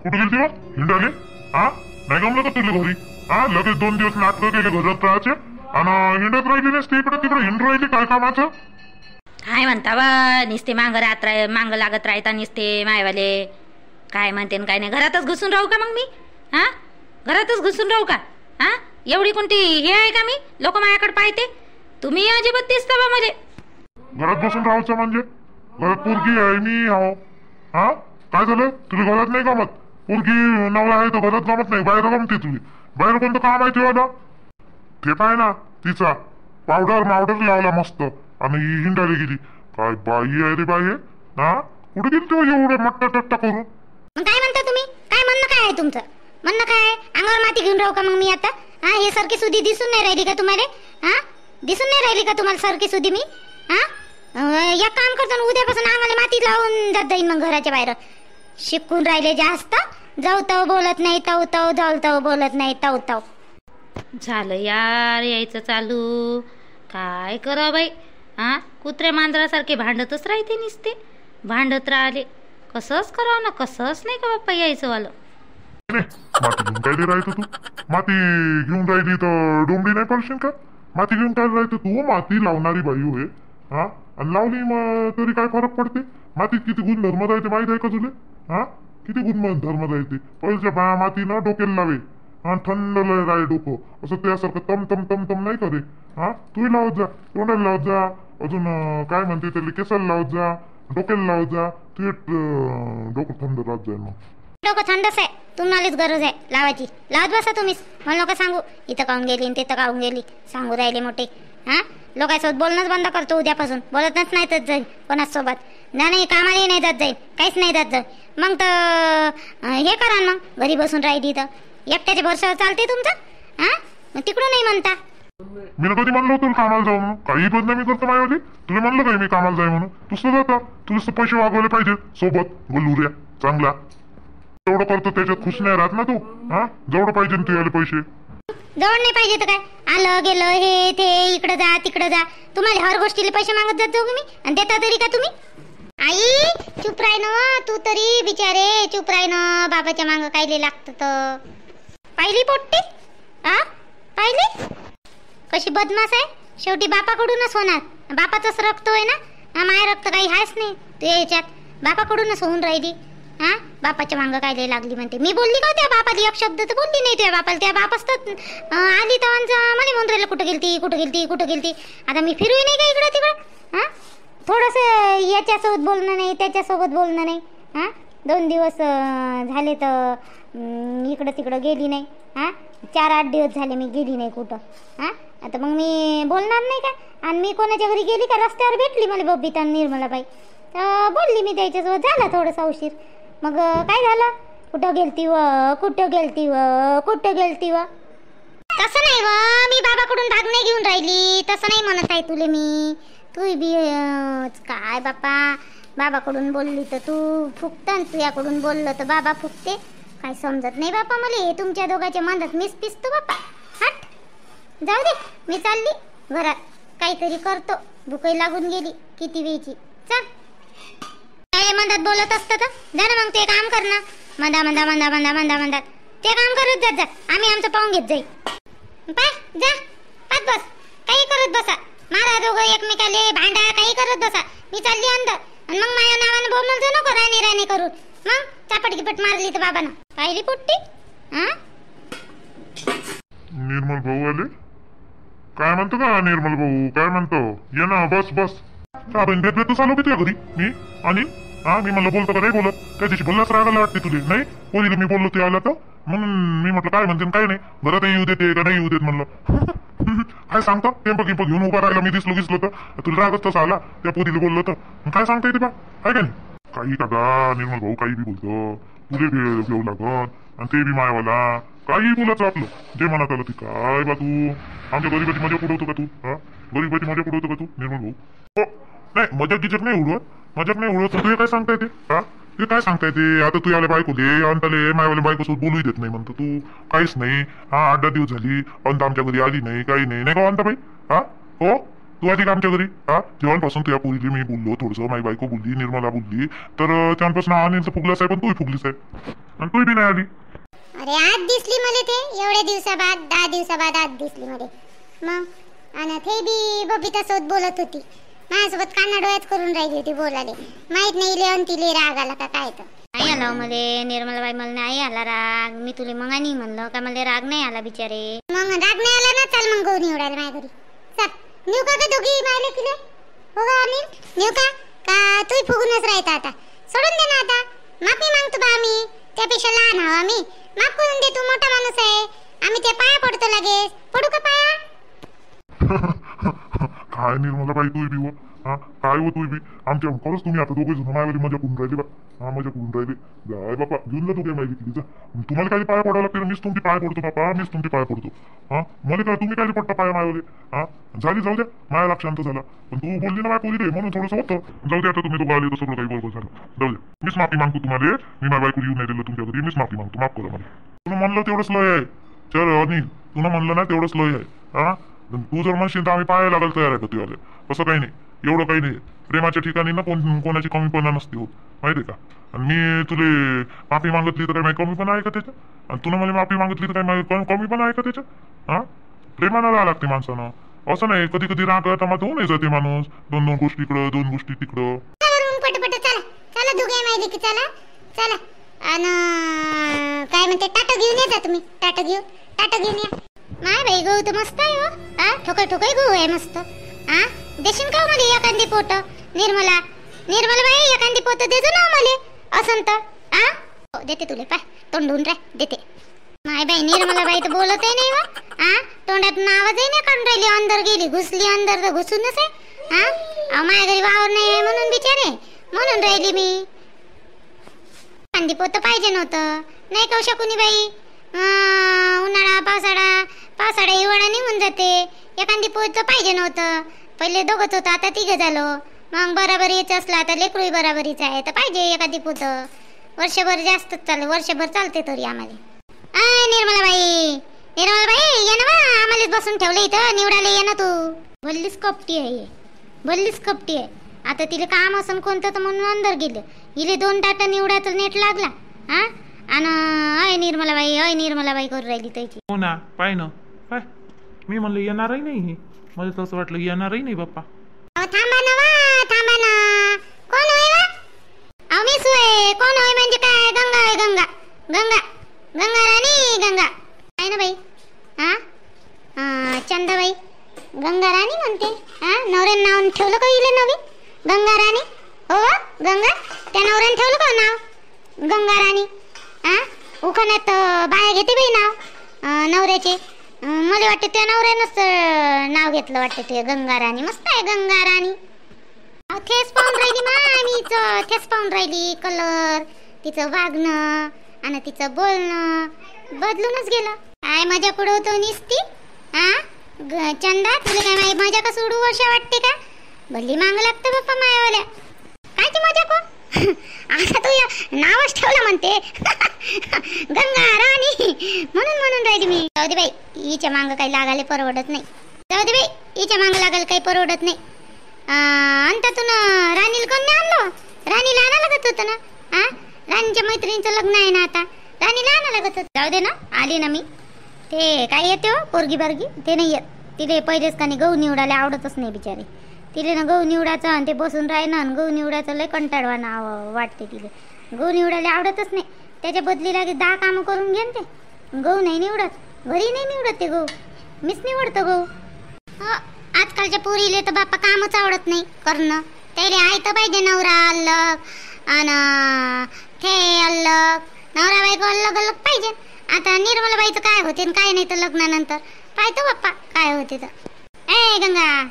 कुठे गेली बा हिंडाले? हा नाही गमलं का तुला घरी? हा लगेच 2 दिवस नाटकं केले घरात राहायचे आणि हिंडत राहिली नसते इकडे तिकडे हिंड राहिली काय कामाचं? काय म्हणता बा निसते मांग लागत राहता निसते मायवाले. काय म्हणते काय नाही. घरातच घुसून राहू का मग मी? हा घरातच घुसून राहू का? हा एवढी कोणती हे आहे का मी लोक माझ्याकडे पाहते? तुम्ही अजिबात दिसता बा मध्ये. घरात बसून राहायचं म्हणजे? घरात पोरगी आहे मी हो. हा काय झालं तुला घरात नाही गमत? पोरगी नवरा आहे तर घरात गमत नाही बाहेर गमते तुला? बाहेर कोणतं काम आहे तुला? ते पाय ना तिचा पावडर लावला मस्त आणि हिंडायला गेली. काय बाई आहे रे बाई? हा कुठे गेली तू एवढं मट्टा टट्टा करून? काय म्हणता तुम्ही? काय म्हणणं काय आहे तुमचं? म्हणणं काय? अंगावर माती घेऊन राहू का मग मी आता? हा हे सारखी सुधी दिसून नाही राहिली का तुम्हाला? हा दिसून नाही राहिली का तुम्हाला सारखी सुधी मी? हा एक काम करतो उद्यापासून अंगाला माती लावून जात जाईन मग घराच्या बाहेर. शिकून राहिले जास्त जाऊ तव बोलत नाही तव तव जाऊ तव बोलत नाही तव तव. झालं यार यायचं चालू. काय करा बाई. हा कुत्र्या मांजरासारखे भांडतच राहते निसते. भांडत राहिले कसंच करावं ना कसंच नाही का बाप्पा यायचं वालं. माती घेऊन काय राहायचं तू? माती घेऊन राहिली तर डोंबडी नाही पडशील का? माती घेऊन काय राहायचं तू? माती लावणारी बाई होय. हा आणि लावली मग तरी काय फरक पडते? मातीत किती गुणधर्म राहते माहित आहे का तुला? हा किती गुणधर्म राहते? पहिल्या मातीनं डोक्याला लावे आणि थंड राहे डोकं असं त्यासारखं तम तम तम तम नाही करे. हा तूही लावत जा तोंडाला लावत जा अजून काय म्हणते त्याला केसाला लावत जा डोक्याला लावत जा तू डोकं थंड राहत जाईल. मग डोकं थंडच आहे तुम्हालाच गरज आहे लावायची. लावत बसा तुम्हीच. मला नका सांगू इथं काहून गेली तिथं काहून गेली सांगू राहिले मोठे. हा लोकांसोबत बोलणंच बंद करतो उद्यापासून. बोलतच नाही तर जाईल कोणासोबत. नाही कामालाही नाही जात जाईल काहीच नाही जात जाईल. मग तर हे करा मग घरी बसून राहिली तर एकट्याच्या भरसावर चालते तुमचं? हा मग तिकडून नाही म्हणता. मी कधी म्हणलो तुला कामाला जाऊ म्हणून? काही बदनामी करतो माझ्यावरती. तुला म्हणलं काय मी कामाला जाई म्हणून? तू जाता तुला पैसे वागवले पाहिजे सोबत गलुऱ्या चांगला. तेवढं करतो त्याच्यात खुश नाही राहत ना तू? हा जेवढं पाहिजे तू यायला पैसे. जवळ नाही पाहिजे तर काय आलं गेलं हे ते इकडं जा तिकडं जा. तुम्हाला हर गोष्टीला पैसे मागत जात जाऊ मी आणि देता तरी का तुम्ही? आई चुप राय ना तू तरी बिचारे चुप राय ना. बाबाच्या मागं कायले लागतं तर. पाहिली पोट्टी? हा पाहिली कशी बदमाश आहे? शेवटी बापाकडूनच होणार. बापाचाच रक्त आहे ना. माय रक्त काही आहेच नाही तू याच्यात. बापाकडूनच होऊन राहिली. हा बापाच्या मागं काय लागली म्हणते. मी बोलली का त्या बापाला एक शब्द तर बोलली नाही त्या बापाला. त्या बाप असतात आली तर मला म्हणून राहिलं कुठं गेलती कुठं गेलती कुठं गेलती. आता मी फिरूही नाही का इकडं तिकडं? हा थोडंसं याच्यासोबत बोलणं नाही त्याच्यासोबत बोलणं नाही. हा 2 दिवस झाले तर इकडं तिकडं गेली नाही. हा 4-8 दिवस झाले मी गेली नाही कुठं. हा आता मग मी बोलणार नाही का? आणि मी कोणाच्या घरी गेली का रस्त्यावर भेटली मला बबिता निर्मलाबाई तर बोलली मी त्याच्यासोबत. झाला थोडासा उशीर. मग काय झालं? कुठं गेलती व कुठं गेलती व कुठं गेलती व? तसं नाही व मी बाबाकडून भाग नाही घेऊन राहिली. तसं नाही म्हणत आहे तुले मी. तू बी काय बापा बाबाकडून बोलली तर तू फुकत आणि तुझ्याकडून बोललं तर बाबा फुकते. काय समजत नाही बापा मला. हे तुमच्या दोघांच्या मनात मीच पिसतो बापा. हट जाऊ दे मी चालली घरात काहीतरी करतो. भूकही लागून गेली किती वेळची. चल काय मधात बोलत असतं तर जा ना मग ते काम कर ना. मंदा मंदा मंदा मंदा मंदा मंदा ते काम करत जात जा. आम्ही आमचं पाहून घेत जाईल. पाय जा पाच बस काही करत बसा. मारा दोघं एकमेकाले भांडा काही करत बसा. मी चालली अंदर आणि मग माझ्या नावानं बोलणं नको राणी राणी करून. मग चापट गिपट मारली तर बाबानं पाहिली पोट्टी. हा निर्मल भाऊ आले. काय म्हणतो का निर्मल भाऊ? काय म्हणतो? ये ना बस बस. का भेट भेटच आलो की तुझ्या घरी मी आणि हा मी म्हणलं बोलतो का नाही बोलत? त्या दिवशी बोललाच रागायला वाटते तुला नाही? पोरीला मी बोललो ते आला तर म्हणून मी म्हटलं काय म्हणते काय नाही घरात येऊ देते का नाही येऊ देत म्हणलं. काय सांगतो टेम्पो गिम्पो घेऊन उभा राहिला मी दिसलो तर तुला रागच तसा आला त्या पोरीला बोललो तर काय सांगता येते बा आहे का नाही? काही का गा निर्मल भाऊ काही बी बोलतो. तुले घेऊ लागत आणि ते बी मायावाला काही बोलायचं आपलं जे मनात आलं ती. काय बा तू आमच्या गरीबाची मजा उडवतो का तू? हा गरीबाची मजा उडवतो का तू निर्मल भाऊ? हो नाही मजाक गिजक नाही उडवत. मजाक नाही उडवत. तुला काय सांगता येते? हा ते काय सांगता येते? आता तू याला बायको दे अंतले मायवाले बायकोसोबत बोलूही देत नाही म्हणतो तू. काहीच नाही. हा 8-10 दिवस झाली अंत आमच्या घरी आली नाही काही नाही का अंता बाई? हा हो तू आधी का आमच्या घरी? हा जेवणपासून तुझ्या पोरीली मी बोललो थोडंसं माझी बायको बोलली निर्मला बोलली तर त्यापासून अनिल तर फुगलाच आहे पण तूही फुगलीच आहे. आणि तू बी नाही आली. अरे आज दिसली मला ते एवढ्या दिवसाबाद 10 दिवसाबाद आज दिसली मला मग. आणि ते बी बबिता सोबत बोलत होती माझ्यासोबत काना डोळ्यात करून राहिली होती बोलाले. माहित नाही लेवन तिले राग आला का काय तर. नाही आला मले निर्मलाबाई, मला नाही आला राग. मी तुले मग आणि म्हणलं का मला राग नाही आला बिचारे. मग राग नाही आला ना, चल मग गहू निवडायला माझ्या घरी. चल नेऊ का ग दोघी मायले तुले? हो ग अनिल नेऊ का तू फुगूनच राहता आता. सोडून दे ना आता. माफी मागतो बा आम्ही, त्यापेक्षा लहान आहो आम्ही. माफ करून दे, तू मोठा माणूस आहे. आम्ही त्या पाया पडतो लगेच. पडू का पाया? काय निर्मलाबाई तू बी हो. हा काय हो तू बी आमच्या खरंच तुम्ही आता दोघे जण मायावरी मजा करून राहिले बा. हा मजा करून राहिले. जाय बापा घेऊन जा तू काय माहिती किती. तुम्हाला काही पाया पडायला लागते, मीच तुमची पाय पडतो बापा, मीच तुमची पाय पडतो. हा मला काय तुम्ही काय पडता पाया मायावरे. हा झाली जाऊ द्या, माया लाख शांत झाला. पण तू बोलली ना माय पोरी रे म्हणून थोडंसं होतं. जाऊ द्या आता, तुम्ही दोघं आले तर सगळं काही बरोबर झालं. जाऊ द्या, मीच माफी मागतो तुम्हाला. मी माझ्या बायको येऊन नाही दिलं तुमच्या घरी, मीच माफी मागतो. माफ करा मला. तुला म्हणलं तेवढंच लय आहे. चल अनिल तुला म्हणलं ना तेवढंच लय आहे. हा तू जर म्हणशील तर आम्ही पाया लागायला तयार आहे का तुझ्याला. असं काही नाही, एवढं काही नाही. प्रेमाच्या ठिकाणी ना कोणाची कमीपणा नसते होत माहिती आहे का. आणि मी तुले माफी मागितली तर काही कमीपणा आहे का त्याच्यात. आणि तुला मला माफी मागितली तर काही कमीपणा आहे का त्याच्यात. हा प्रेमानं राहा लागते माणसानं. असं नाही कधी कधी राग टमाट होऊन जाते माणूस. दोन गोष्टी इकडं, दोन गोष्टी तिकडं. पटपट चला चला दोघे माहिती की चला चला. आणि काय म्हणते टाटा घेऊन या तुम्ही. टाटा घेऊन या. माय बाई गहू तर मस्त आहे हो. हा ठोकय गहू आहे मस्त. हा देशील का मला एखादी पोट? निर्मला बाई एखादी पोत देतो ना मला असं तर. हा देते तुले पाय तोंडून रे देते. माय बाई निर्मला बाई तर बोलतही नाही हो. हा तोंडातून आवाजही नाही काढून राहिली. अंदर गेली घुसली अंदर तर घुसूनच आहे. हा माझ्या घरी वावर नाही आहे म्हणून बिचारे म्हणून राहिली मी. एखादी पोत पाहिजे नव्हतं नाही करू शकून बाई. उन्हाळा पावसाळा हिवाळा निघून जाते. एखादी पोत पाहिजे नव्हतं. पहिले दोघंच होतं आता तिघं झालो. मग बराबरीच असला तर लेकरूही बराबरीच आहे तर पाहिजे एखादी पोत. वर्षभर जास्तच चालू, वर्षभर चालते तरी आम्हाला. निर्मलाबाई ये ना बा. आम्हालाच बसून ठेवलं इथं निवडाले ये ना तू. भल्लीच कपटी आहे. आता तिला काम असं कोणतं तर म्हणून अंदर गेलं. इले 2 टाटा निवडायचं नेट लागला. हा आणि निर्मलाबाई करू राहिली त्याची. हो ना पाय ना पाय. मी म्हणलं येणारही नाही. मला तसं वाटलं येणारही नाही बाप्पा. थांबा ना कोण होय वा? अहो मीच होय. कोण होय म्हणजे काय? गंगा होय. गंगा राणी आहे ना बाई. हा चंदाबाई गंगा राणी म्हणते. हा नवऱ्यानं नाव ठेवलं का इले नवीन गंगा राणी? हो गंगा त्या नवऱ्यानं ठेवलं का नाव गंगा राणी? हा उखाण्यात बाया घेते बाई नाव नवऱ्याचे. मला वाटते त्या नवऱ्यानंच नाव घेतलं वाटते ते गंगा राणी. मस्त आहे गंगा राणी. थेच पाहून राहिली मा. थेच पाहून राहिली. कलर तिचं वागणं आणि तिचं बोलणं बदलूनच गेलं. काय मजा कुडवतो निसती. हा चंदा तुला काय माहिती मजा का सोडू वर्षा वाटते का? भल्ली मांग लागतं बाप्पा मायावाल्या. कायची मजा को आता तू नावच ठेवलं म्हणते गंगा राणी म्हणून राहिली मी. जाऊ दे बाई हिच्या मांग काही लागायला परवडत नाही. हिच्या मांग लागायला काही परवडत नाही. अंतातून राणीला कोण नाही आणलं? राणीला आणा लागत होतं ना. हा राणीच्या मैत्रिणीचं लग्न आहे ना आता. राणीला आणा लागत होतं. जाऊ दे ना आली ना मी. ते काय येते हो पोरगी बारगी ते नाही येत. तिले पहिलेच का नाही गहू निवडायला आवडतच नाही बिचारे. तिले ना गहू निवडायचं आणि ते बसून राहिलं आणि गहू निवडायचं लय कंटाळवाना वाटते तिले. गहू निवडायला आवडतच नाही. त्याच्या बदली लागे 10 कामं करून घेन ते. गहू नाही निवडत. घरी नाही निवडत ते गहू. मीच निवडतो गहू. आजकालच्या पोरीले तर बाप्पा कामच आवडत नाही करणं. त्याले आहे तर पाहिजे नवरा अलग आणि ते अलग. नवरा बायको अलग पाहिजे. आता निर्मलाबाईचं काय होते काय नाही तर लग्नानंतर पाहतो बाप्पा काय होते तर. ए गंगा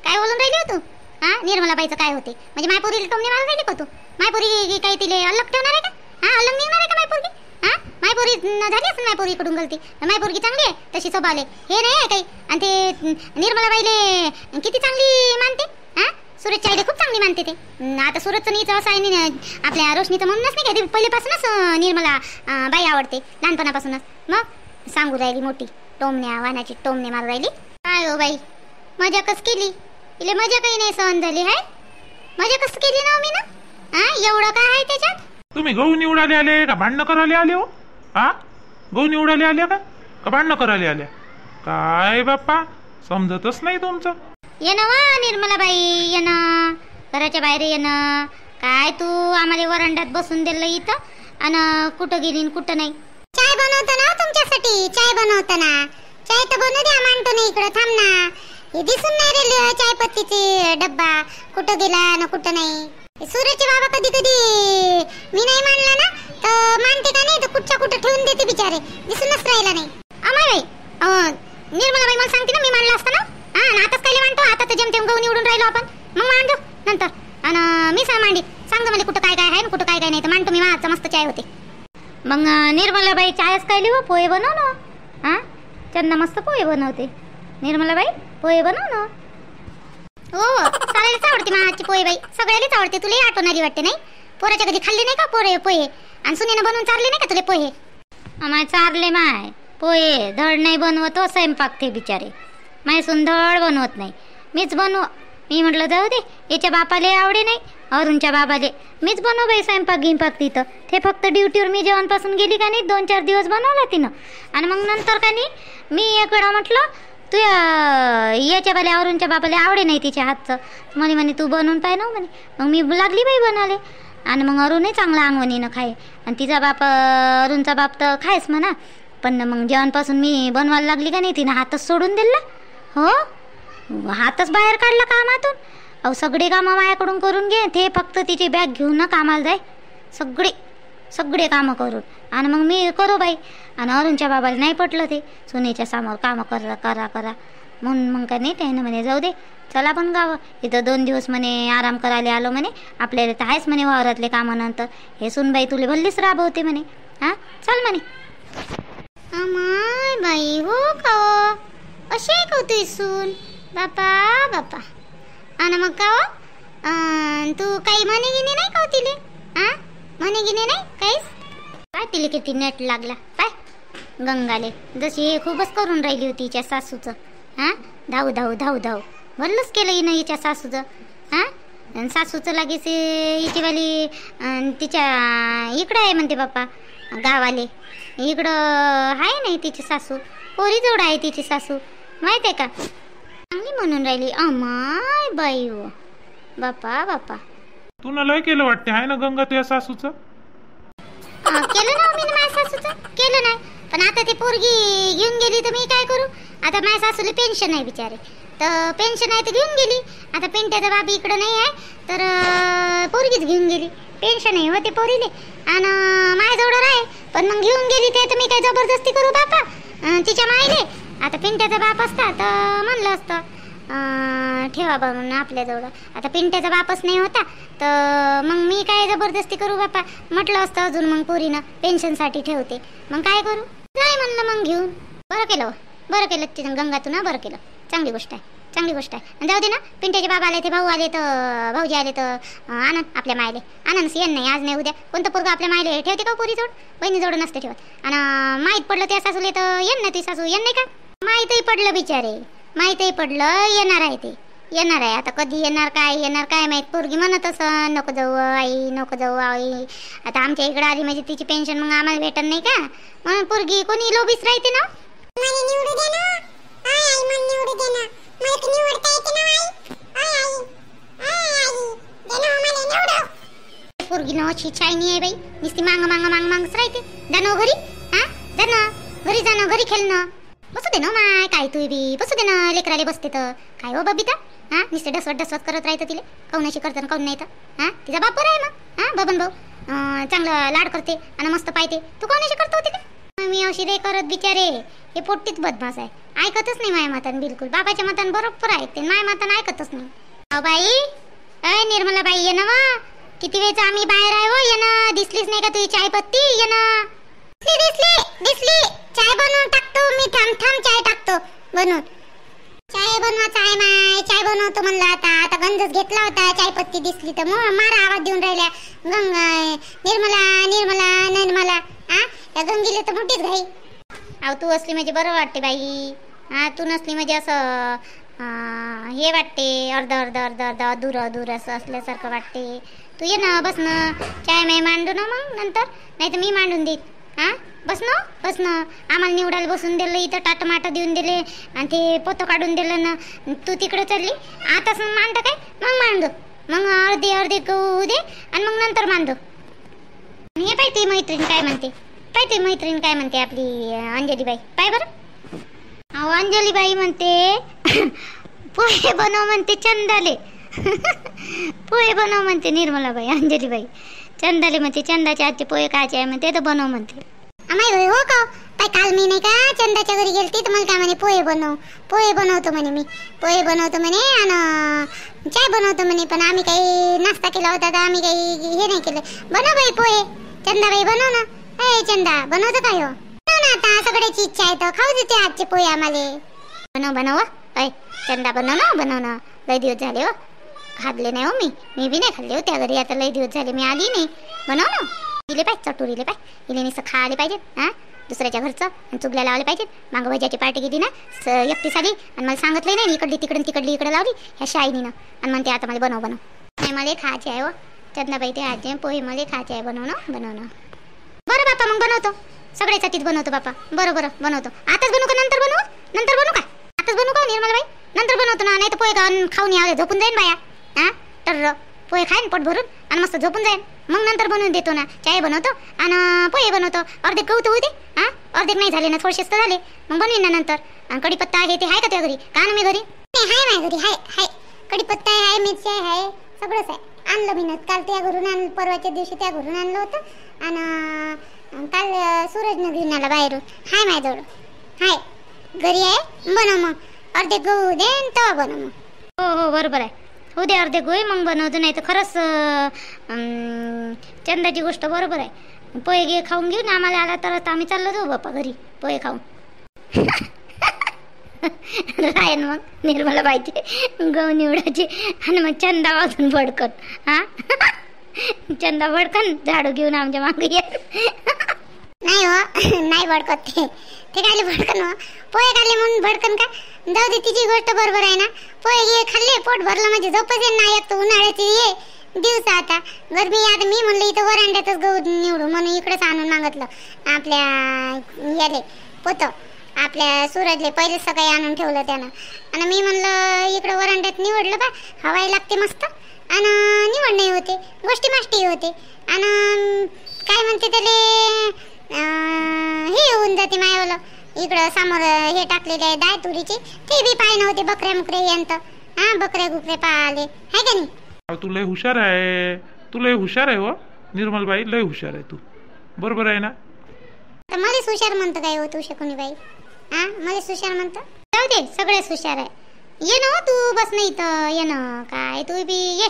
काय बोलून राहिली हो तू? हा निर्मलाबाईचं काय होते म्हणजे मायपुरीला टोमणे मारून राहिली का तू? मायपुरी काही तिले अलग ठेवणार आहे का? हा अलग निघणार आहे का मायपुरी? हा मायपुरी झाली असं मायपुरीकडून गलती. मायपुरगी चांगली आहे तशी स्वभावले हे नाही आहे काही. आणि ते निर्मलाबाईले किती चांगली मानते. हा सूरजच्या आईले खूप चांगली मानते ते. आता सूरजचं नीचं असं आहे आपल्या रोशनीचं म्हणूनच नाही का ते पहिलेपासूनच निर्मला बाई आवडते लहानपणापासूनच. मग सांगू राहिली मोठी टोमण्या वाहनाची टोमणे मारू राहिली. काय हो बाई मजा कस केली? इले मजा काही नाही सहन झाली आहे. मजा कस केली ना मी ना. हा एवढं काय आहे त्याच्यात? तुम्ही गहू निवडाले आले का भांडणं करायला आले हो? हा, गहू निवडाले आल्या का भांडणं करायला आल्या? काय बाप्पा, समजतच नाही तुमचं. ये ना वा निर्मलाबाई, ये ना घराच्या बाहेर, ये ना. काय तू आम्हाला वरांड्यात बसून दिलं इथं, आणि कुठं गेली न कुठं नाही. चाय बनवतो ना तुमच्यासाठी, चाय बनवतो ना. चाय तर बनवू द्या, मांडतो ना इकडं. थांब ना, हे दिसून नाही राहिले चाय पत्तीचे डब्बा, कुठं गेला ना कुठं नाही. सूर्याचे बाबा कधी कधी मी नाही मांडला ना तर मानते का नाही, तर कुठच्या कुठं ठेवून देते बिचारे, दिसूनच राहिला नाही. अमाय बाई, निर्मलाबाई मला सांगते ना, मी मांडला असता ना. हा, आताच काय मांडतो, आता तर जेमतेम गहू निवडून राहिलो आपण, मग मांडू नंतर. आणि मी मांडी सांग मला कुठं काय काय आहे, कुठं काय काय नाही, तर मांडतो मी. माझा मस्त चाय होते. मग निर्मलाबाई चायच काय लिहू, पोहे बनव ना. हा, चंदा मस्त पोहे बनवते. निर्मलाबाई पोहे बनव ना. हो, सगळ्यालाच आवडते माझी पोहे बाई, सगळ्यालाच आवडते. तुला आठवणारी वाटते नाही? पोराच्या कधी खाल्ले नाही का पोहे? आणि सुनेनं बनवून चारले नाही का तुला पोहे? माय चारले माय पोहे, धड नाही बनवत हो स्वयंपाक ते बिचारे. माय सुन धड बनवत नाही, मीच बनव. मी म्हटलं जाऊ दे, याच्या बापाले आवडे नाही, अरुणच्या बाबाले. मीच बनव बाई स्वयंपाक गिंपाक तिथं. ते फक्त ड्युटीवर मी जेवणपासून गेली का नाही 2-4 दिवस बनवला तिनं. आणि मग नंतर का नाही मी एक वेळा म्हटलं तू याच्या बाले अरुणच्या बाबाले आवडे नाही तिच्या हातचं. म्हणे तू बनवून पाय ना म्हणे. मग मी लागली बाई बनाले. आणि मग अरुणही चांगला अंगवणीनं खाय. आणि तिचा बाप अरुणचा बाप तर खायच म्हणा, पण मग जेवणपासून मी बनवायला लागली का नाही तिनं हातच सोडून दिला. हो, हातच बाहेर काढला कामातून. अहो सगळे कामं माझ्याकडून करून घे, ते फक्त तिची बॅग घेऊन ना कामाला जाय, सगळे कामं करून. आणि मग मी करू बाई. आणि अरुणच्या बाबाला नाही पटलं ते सुनेच्या समोर कामं करा म्हणून मग काय नाही त्यानं म्हणे जाऊ दे, चला पण गावं इथं 2 दिवस म्हणे आराम करायला आलो म्हणे. आपल्याला तर आहेच म्हणे वावरातले कामं, नंतर हे सुनबाई तुले भल्लीच राबवते म्हणे. हा, चल म्हणे. अमाय बाई, हो का अशी आहे का तुझी सून? बापा. आणि मग का तू काही म्हणे गिने नाही का तिले? हा, म्हणे गिने नाही काहीच? काय तिले किती नेट लागला काय गंगाले, जशी खूपच करून राहिली होती हिच्या सासूचं. हा, धाव भरलंच केलं हिनं हिच्या सासूचं. हा, सासूचं लागेच हिची वाली तिच्या इकडं आहे म्हणते बाप्पा, गावाले इकडं आहे नाही तिची सासू, पोरी जोड आहे तिची सासू, माहित आहे का? चांगली म्हणून राहिली. अमाय बाई, हो बापा. तू न लय केलं वाटते आहे ना गंगा तुझ्या सासूचं? केलं ना मी माझ्या सासूचं केलं नाही, पण आता ती पोरगी घेऊन गेली तर मी काय करू? आता माझ्या सासूला पेन्शन आहे बिचारे, तर पेन्शन आहे तर घेऊन गेली. आता पिंट्याचा बाबी इकडं नाही आहे तर पोरगीच घेऊन गेली. पेन्शन आहे होते पोरीले आणि माझ्याजवळ आहे, पण मग घेऊन गेली ते तर मी काय जबरदस्ती करू बापा तिच्या मायले? आता पिंट्याचा बाप असता तर म्हणलं असतं ठेवा बा म्हणून आपल्याजवळ. आता पिंट्याचा बापच नाही होता तर मग मी काय जबरदस्ती करू बापा? म्हटलं असतं अजून मग पोरीनं पेन्शनसाठी ठेवते, मग काय करू? नाही म्हणलं मग घेऊन. बरं केलं तिथं गंगातून, बरं केलं, चांगली गोष्ट आहे. जाऊ दे ना, पिंट्याचे बाबा आले, ते भाऊ आले तर भाऊजी आले तर आनंद आपल्या मायले आनंद येण नाही, आज नाही उद्या कोणतं पोरगं आपल्या मायले ठेवते का पोरी जोड? बहिणीजोड नसते ठेवत. आणि माहीत पडलं त्या सासूले तर येण नाही, ती सासू येण नाही का? माहीतही पडलं बिचारे, माहीतही पडलं येणार आहे ते, येणार आहे. आता कधी येणार काय माहीत. पोरगी म्हणत असं नको जाऊ आई. आता आमच्या इकडे आली म्हणजे तिची पेन्शन मग आम्हाला भेटत नाही का? म्हणून पोरगी कोणी लोभीच राहते ना. पोरगी ना अशी छायनी आहे बाई, नुसती मागच राहते. जाणं घरी, हा घरी जाणं, घरी खेळणं. बसू दे ना माय, काय तू बी बसू दे ना, लेकराले बसते तर काय हो बबिता? हा, नुसते डसवत करत राहतं तिले. कौनाशी करतं काऊन नाही तर? हा, तिचा बापर आहे मग. हा, बबन भाऊ चांगलं लाड करते आणि मस्त पाहते, तू कौनाशी करतो तिथे? मी अशी रे करत बिचारे, हे पोट्टीच बदमाश आहे, ऐकतच नाही माझ्या मातान बिलकुल. बाबाच्या मातान बरोबर ऐकते, माझ्या मातान ऐकतच नाही. अहो बाई, अय निर्मला बाई, ये ना वा, किती वेळचं आम्ही बाहेर आहे. हो, ये ना, दिसलीच नाही का तुझी चाय पत्ती? ये ना. दिसली. चाय बनवून टाकतो मी, थांब चाय टाकतो बनवून. चाय बनवायचा आहे माय, चाय बनवतो म्हणलं. आता गंजच घेतला होता, चाय पत्ती दिसली तर मारा आवाज देऊन राहिल्या गंगा, निर्मला. हा, या गंगीला तर मोठीच घाई. अहो तू असली म्हणजे बरं वाटते बाई. हा, तू नसली म्हणजे असं हे वाटते, अर्ध अधूर असं असल्यासारखं वाटते. तू ये ना, बस ना. चाय मी मांडू ना मग नंतर, नाही तर मी मांडून देईन. हा बस ना. आम्हाला निवडायला बसून दिलं, इथं टाटमाट देऊन दिले आणि ते पोतं काढून दिलं ना. तू तिकडे चालली आताच मांडतं काय? मग मांडू, मग अर्धे होऊ दे आणि मग नंतर मांडू. हे पाय तुझी मैत्रीण काय म्हणते, आपली अंजलीबाई. पाय बरं, अहो अंजलीबाई म्हणते पोहे बनव म्हणते चंदाले. पोहे बनव म्हणते निर्मलाबाई. अंजलीबाई चंदाले म्हणते, चंदाच्या हातचे पोहे खायचे आहे म्हणते, तर बनव म्हणते. अमाय हो का? काय काल मी नाही का चंदाच्या घरी गेलती तर मला काय म्हणे, पोहे बनवतो म्हणे, मी पोहे बनवतो म्हणे आणि चाय बनवतो म्हणे. पण आम्ही काही नाश्ता केला होता तर आम्ही काही हे नाही केलं. बनव बाई पोहे, चंदाबाई बनव ना. ए चंदा बनवतो काय हो? बनव ना, आता सगळ्याची इच्छा आहे तर खाऊ देते आजचे पोहे आम्हाला. बनव ऐ चंदा, बनव ना. लय दिवस झाले हो खाल्ले नाही हो, मी बी नाही खाल्ले हो त्या घरी. आता लय दिवस झाले मी आली नाही. बनव ना. दिले पाहिजे चटुरीले पाय, इले नुसतं खायला पाहिजे. हा दुसऱ्याच्या घरचं आणि चुगल्या लावले पाहिजेत. मागं भज्याची पार्टी केली ना एकटीच आली आणि मला सांगितलं नाही, इकडली तिकडली इकडे लावली ह्या शाईनीनं आणि म्हणते आता मला बनव. नाही मला खायचे आहे हो चंदाबाई, ते आजे पोहे मला खायचे आहे. बनव ना. बरं बापा मग बनवतो, सगळ्यासाठीच बनवतो बापा. बरं बनवतो. आताच बनवू का नंतर बनवू का? आताच बनवू का निर्मलाबाई? नंतर बनवतो ना, नाही तर पोहे खाऊन यावं, झोपून जाईन बाया. हा तर पोहे खाईन पोट भरून आणि मस्त झोपून जाईन. मग नंतर बनवून देतो ना, चाय बनवतो आणि पोहे बनवतो. अर्धे गहू तर होऊ दे. हा अर्धे नाही झाले ना, थोडेसेच तर झाले, मग बनवीन ना नंतर. आणि कढीपत्ता आहे ते आहे का तुझ्या घरी? का ना मी घरी हाय, माझ्या घरी हाय कढीपत्ता आहे, मिरची आहे, सगळंच आहे. आणलं मी ना काल त्या घरून आणलं, परवाच्या दिवशी त्या घरून आणलं होतं आणि काल सूरजनं घेऊन आला बाहेरून. हाय माझ्याजवळ हाय, घरी आहे. बनव मग, अर्धे गहू दे तवा बनव मग. हो बरोबर आहे, हो दे अर्धे गहू मग बनवतो. नाही तर खरंच चंदाची गोष्ट बरोबर आहे. पोहे घे खाऊन घेऊन आम्हाला आला तर आम्ही चाललो जाऊ बाप्पा घरी पोहे खाऊन. रायन मग निर्मला पाहिजे गहू निवडायचे आणि मग चंदा वाजून भडकन. हा चंदा भडकन झाडू घेऊन आमच्या मागे ये. नाही हो नाही भडकत ते काय भडकन हो, पोहे खाल्ले म्हणून भडकन का? जाऊ दे, तिची गोष्ट बरोबर आहे ना. पोहे घे खाल्ले, पोट भरलं म्हणजे झोपच येत नाही. एक तर उन्हाळ्याची ये दिवस, आता गरमी. आता मी म्हणलं इथं वरांड्यातच गहू निवडू म्हणून इकडेच आणून मागितलं आपल्या याले पोतं. आपल्या सूरजले पहिले सकाळी आणून ठेवलं त्यानं आणि मी म्हणलं इकडं वरांड्यात निवडलं बा, हवाई लागते मस्त आणि निवड नाही होते, गोष्टी माष्टी होते आणि काय म्हणते त्याले हे होऊन जाते मायावालं. इकडं समोर हे टाकलेले आहे डाळ तुरीची, ते बी पाय नव्हते. बकऱ्या मुकऱ्या यंत हा बकऱ्या गुकरे पाहिले आहे का नाही? तू लय हुशार आहे, हो निर्मलबाई, लय हुशार आहे तू. बरोबर आहे ना? तर मलाच हुशार म्हणतं काय हो तू शकुनी बाई? हा मलाच हुशार म्हणतं? जाऊ दे, सगळेच हुशार आहे. ये ना तू, बस नाही तर ये ना. काय तू बी ये.